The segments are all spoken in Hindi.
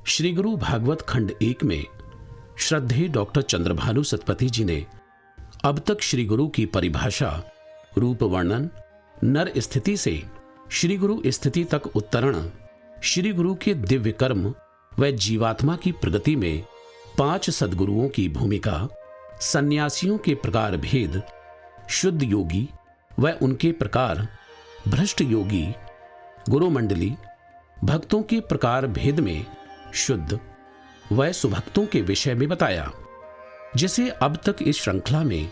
श्री गुरु भागवत खंड 1 में श्रद्धेय डॉक्टर चंद्रभानु सतपथी जी ने अब तक श्री गुरु की परिभाषा, रूप वर्णन, नर स्थिति से श्री गुरु स्थिति तक उत्तरण, श्री गुरु के दिव्य कर्म व जीवात्मा की प्रगति में 5 सद्गुरुओं की भूमिका, सन्यासियों के प्रकार भेद, शुद्ध योगी व उनके प्रकार, भ्रष्ट योगी, गुरु मंडली, भक्तों के प्रकार भेद में शुद्ध व सुभक्तों के विषय में बताया, जिसे अब तक इस श्रृंखला में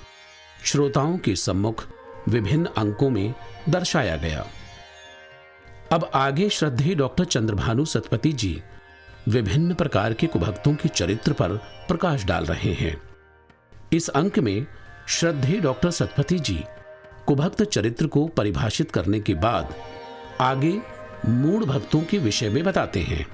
श्रोताओं के सम्मुख विभिन्न अंकों में दर्शाया गया। अब आगे श्रद्धेय डॉक्टर चंद्रभानु सतपथी जी विभिन्न प्रकार के कुभक्तों के चरित्र पर प्रकाश डाल रहे हैं। इस अंक में श्रद्धेय डॉक्टर सतपथी जी कुभक्त चरित्र को परिभाषित करने के बाद आगे मूढ़ भक्तों के विषय में बताते हैं।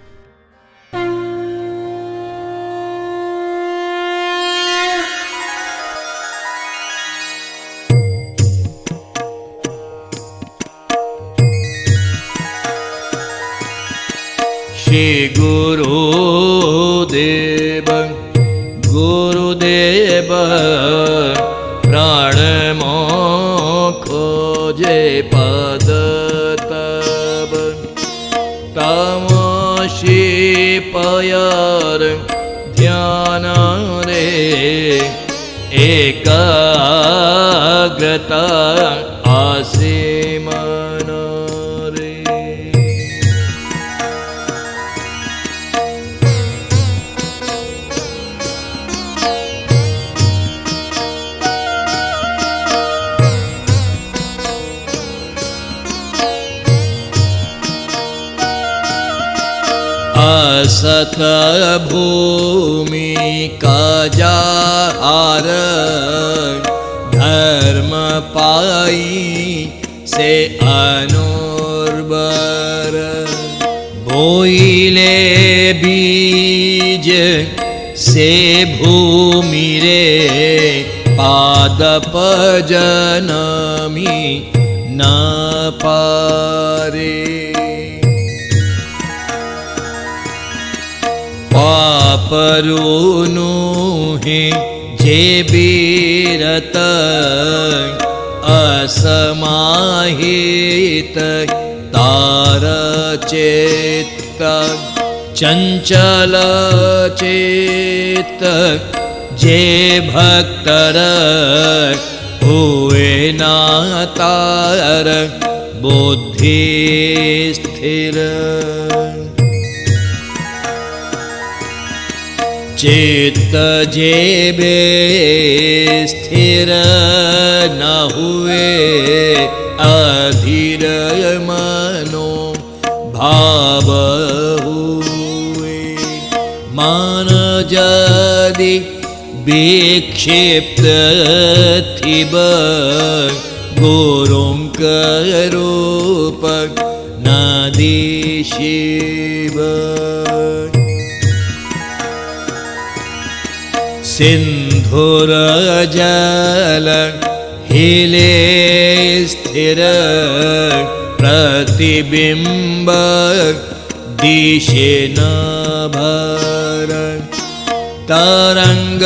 श्री गुरुदेव गुरुदेव प्राण खोजे पद तब तमसी पयर ध्यान रे एकाग्रता आसीमन रे। असत भूमि काजार धर्म पाई से अनुर्वर बोइले बीज से भूमि रे पादप जनमी न पारे। पापरुनु है जे बीरत असमाहित तार चेत चंचल चेत जे भक्तर हुए ना तार बुद्धि स्थिर। चित्त जेबे स्थिर न हुए अधीर मनो भाव हुए मान जदि विक्षिप्त थिब गुरुं रूप नदी शिव। सिंधुर जल हिले स्थिर प्रतिबिंब दिशे न भर तरंग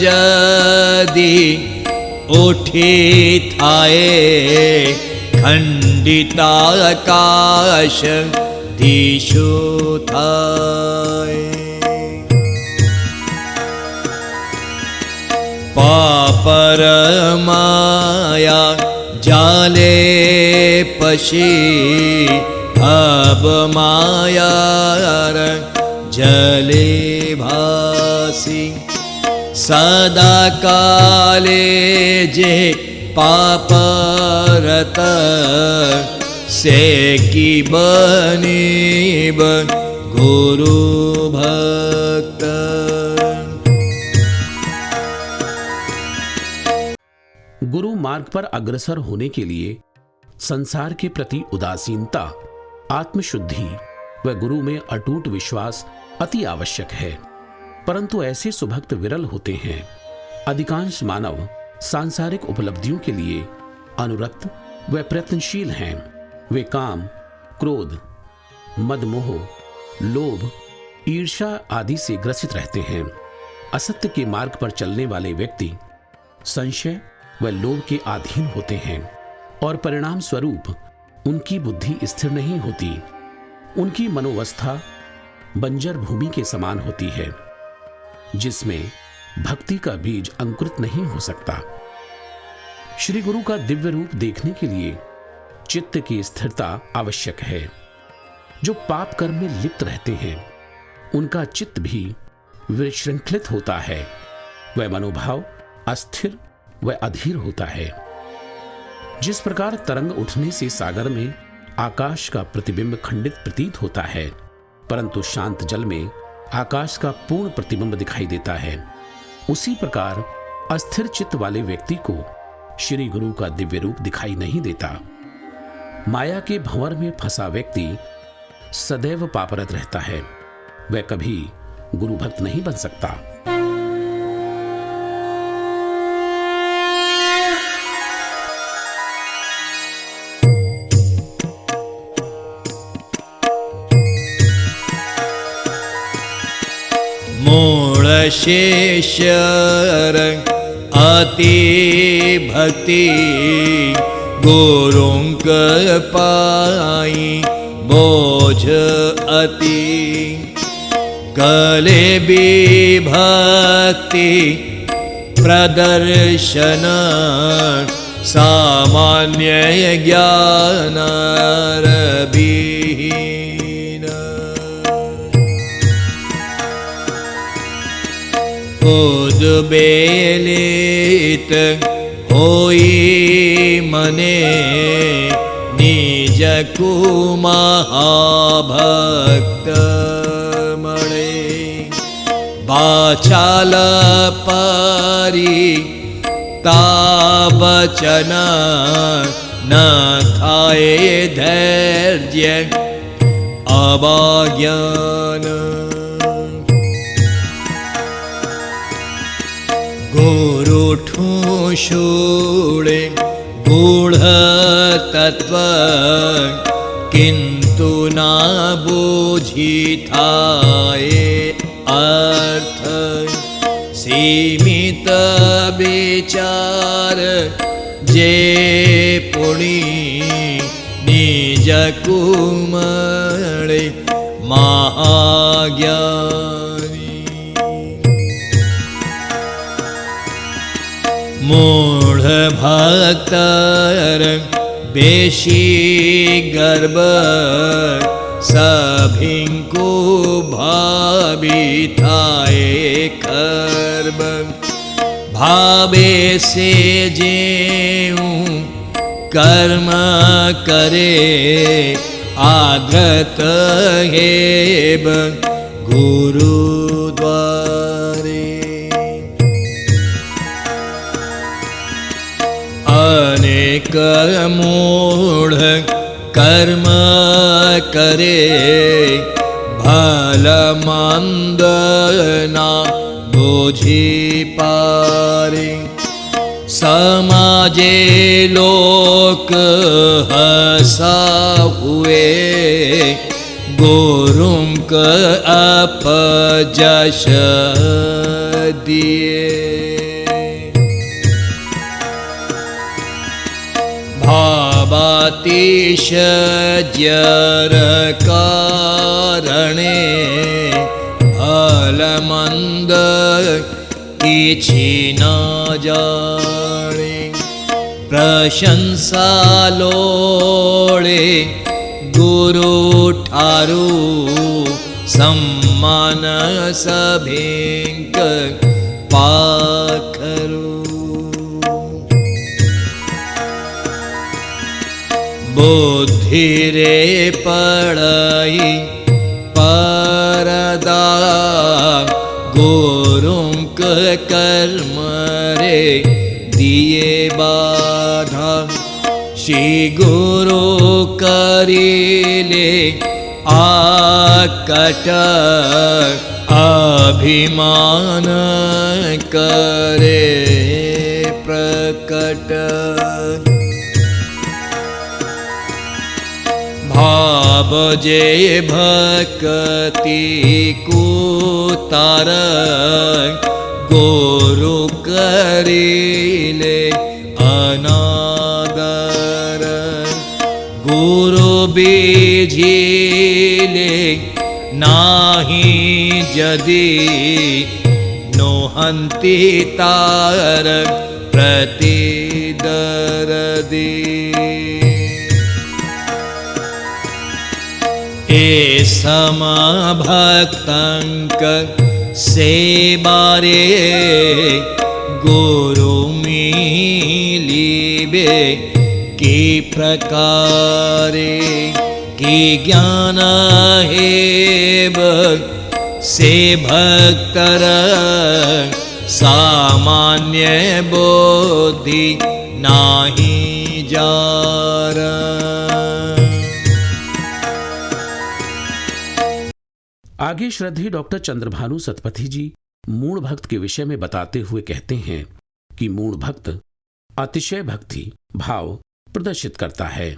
जदि उठी थाए खंडिताकाश दिशो थाए। पापर माया जाले पशी अब मायार जले भासी सदा काले जे पापरत से की बनीब गुरु भक्त। गुरु मार्ग पर अग्रसर होने के लिए संसार के प्रति उदासीनता, आत्मशुद्धि व गुरु में अटूट विश्वास अति आवश्यक है, परंतु ऐसे सुभक्त विरल होते हैं। अधिकांश मानव सांसारिक उपलब्धियों के लिए अनुरक्त व प्रयत्नशील हैं। वे काम, क्रोध, मदमोह, लोभ, ईर्ष्या आदि से ग्रसित रहते हैं। असत्य के मार्ग पर चलने वाले व्यक्ति संशय व लोभ के अधीन होते हैं और परिणाम स्वरूप उनकी बुद्धि स्थिर नहीं होती। उनकी मनोवस्था बंजर भूमि के समान होती है, जिसमें भक्ति का बीज अंकुरित नहीं हो सकता। श्री गुरु का दिव्य रूप देखने के लिए चित्त की स्थिरता आवश्यक है। जो पाप कर्म में लिप्त रहते हैं उनका चित्त भी विशृंखलित होता है, वह मनोभाव अस्थिर व अधीर होता है। जिस प्रकार तरंग उठने से सागर में आकाश का प्रतिबिंब खंडित प्रतीत होता है, परंतु शांत जल में आकाश का पूर्ण प्रतिबिंब दिखाई देता है, उसी प्रकार अस्थिर चित्त वाले व्यक्ति को श्री गुरु का दिव्य रूप दिखाई नहीं देता। माया के भंवर में फंसा व्यक्ति सदैव पापरत रहता है, वह कभी गुरु भक्त नहीं बन सकता। मूढ़ शेषर अति भक्ति गुरुंक पाई बोझ अति कले विभक्ति प्रदर्शन सामान्य ज्ञान रविहीन उद्वेलित होई मने निज को महाभक्त मणे बाचाल परी ताबचन न खाए धैर्य अभाज्ञान गुरु ठूषुड़े गूढ़ तत्व किंतु ना बूझी थाए अर्थ सीमित विचार जे पुणी निज कुमणे महाज्ञानी मूढ़ भक्तर बेशी गर्भ सभिंको भावी थाए खर्ब भावे से जेऊं कर्म करे आदृत हेब गुरु द्वारे अनेक मूढ़ कर्म करे भल मंद ना बोझी पारे समाजे लोक हसा हुए गुरुंक अपजश दिए भावातिश जर कारणे भल मंद किछि न जाने प्रशंसा लोड़े गुरु ठारू सम्मान सभिंक पाखरू बुद्धि रे पढ़ाई परदा गुरुंक कर्म रे दिए बाधा श्री गुरु करिले आकट अभिमान करे प्रकट भाव भजे भक्ति को तारक गुरु करिले अनादर गुरु बीजिले नाही जदि नोहन्ति तारक प्रति दरदी ए समभक्तंक सेवारे गुरु मिलिबे की प्रकारे की ज्ञान हेब से भक्तर सामान्य बोधि नाही जार। आगे श्रद्धेय डॉक्टर चंद्रभानु सतपथी जी मूढ़ भक्त के विषय में बताते हुए कहते हैं कि मूढ़ भक्त अतिशय भक्ति भाव प्रदर्शित करता है।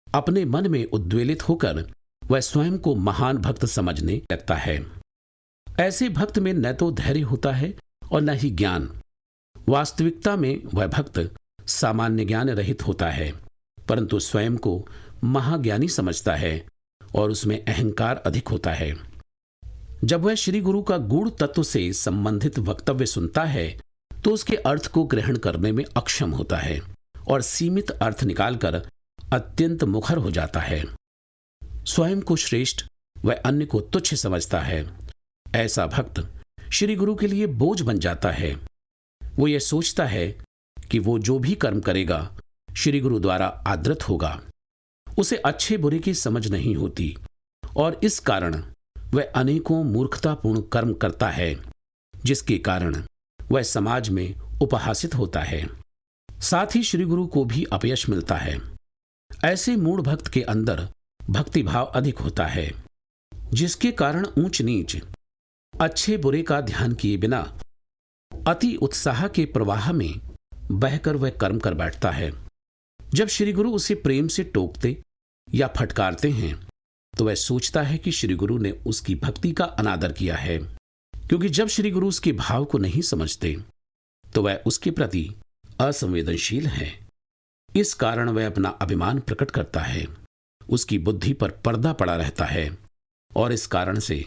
अपने मन में उद्वेलित होकर वह स्वयं को महान भक्त समझने लगता है। ऐसे भक्त में न तो धैर्य होता है और न ही ज्ञान। वास्तविकता में वह भक्त सामान्य ज्ञान रहित होता है, परंतु स्वयं को महाज्ञानी समझता है और उसमें अहंकार अधिक होता है। जब वह श्री गुरु का गूढ़ तत्व से संबंधित वक्तव्य सुनता है तो उसके अर्थ को ग्रहण करने में अक्षम होता है और सीमित अर्थ निकालकर अत्यंत मुखर हो जाता है। स्वयं को श्रेष्ठ व अन्य को तुच्छ समझता है। ऐसा भक्त श्री गुरु के लिए बोझ बन जाता है। वो ये सोचता है कि वो जो भी कर्म करेगा श्री गुरु द्वारा आदृत होगा। उसे अच्छे बुरे की समझ नहीं होती और इस कारण वह अनेकों मूर्खतापूर्ण कर्म करता है, जिसके कारण वह समाज में उपहासित होता है। साथ ही श्री गुरु को भी अपयश मिलता है। ऐसे मूढ़ भक्त के अंदर भक्ति भाव अधिक होता है, जिसके कारण ऊंच नीच अच्छे बुरे का ध्यान किए बिना अति उत्साह के प्रवाह में बहकर वह कर्म कर बैठता है। जब श्री गुरु उसे प्रेम से टोकते या फटकारते हैं तो वह सोचता है कि श्री गुरु ने उसकी भक्ति का अनादर किया है, क्योंकि जब श्री गुरु उसके भाव को नहीं समझते तो वह उसके प्रति असंवेदनशील है। इस कारण वह अपना अभिमान प्रकट करता है। उसकी बुद्धि पर पर्दा पड़ा रहता है और इस कारण से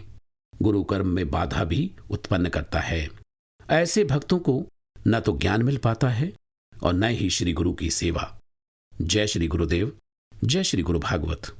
गुरु कर्म में बाधा भी उत्पन्न करता है। ऐसे भक्तों को न तो ज्ञान मिल पाता है और न ही श्री गुरु की सेवा। जय श्री गुरुदेव, जय श्री गुरु भागवत।